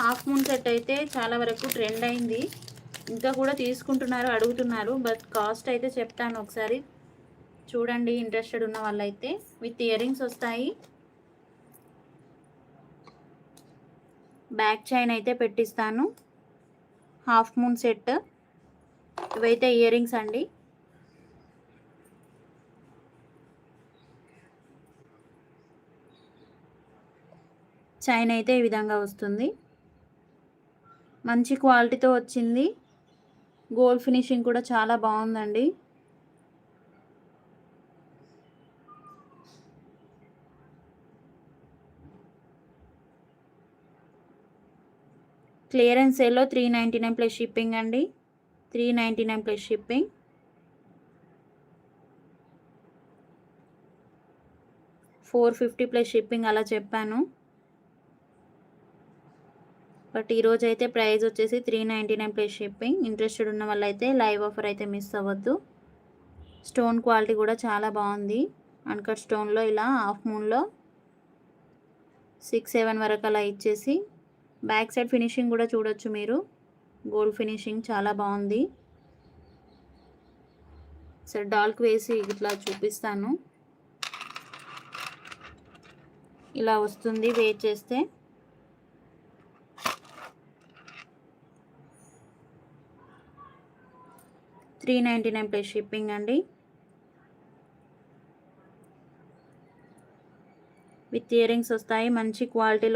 Half moon set అయితే చాలా వరకు ట్రెండ్ అయింది. ఇంకా కూడా తీసుకుంటున్నారు, అడుగుతున్నారు. బట్ కాస్ట్ అయితే చెప్తాను ఒకసారి చూడండి ఇంట్రెస్టెడ్ ఉన్న వాళ్ళైతే. విత్ ఇయర్ రింగ్స్ వస్తాయి. బ్యాక్ చైన్ అయితే పెట్టిస్తాను. Half moon set. ఇవైతే ఇయర్ రింగ్స్ అండి. చైన్ అయితే ఈ విధంగా వస్తుంది. మంచి క్వాలిటీతో వచ్చింది. గోల్డ్ ఫినిషింగ్ కూడా చాలా బాగుందండి. క్లియరెన్స్ సేల్లో 399 ప్లస్ షిప్పింగ్ అండి. 399 ప్లస్ షిప్పింగ్. 450 ప్లస్ షిప్పింగ్ అలా చెప్పాను. బట్ ఈరోజు అయితే ప్రైస్ వచ్చేసి 399 ప్లస్ షిప్పింగ్. ఇంట్రెస్టెడ్ ఉన్న వాళ్ళైతే లైవ్ ఆఫర్ అయితే మిస్ అవ్వద్దు. స్టోన్ క్వాలిటీ కూడా చాలా బాగుంది. అన్కట్ స్టోన్లో ఇలా హాఫ్ మూన్లో 6-7 వరకు అలా ఇచ్చేసి బ్యాక్ సైడ్ ఫినిషింగ్ కూడా చూడొచ్చు మీరు. గోల్డ్ ఫినిషింగ్ చాలా బాగుంది. సరే డాల్క్ వేసి ఇట్లా చూపిస్తాను. ఇలా వస్తుంది వెయిట్ చేస్తే. $399 ప్లస్ షిప్పింగ్ అండి. విత్ ఇయర్ రింగ్స్ వస్తాయి. మంచి క్వాలిటీలో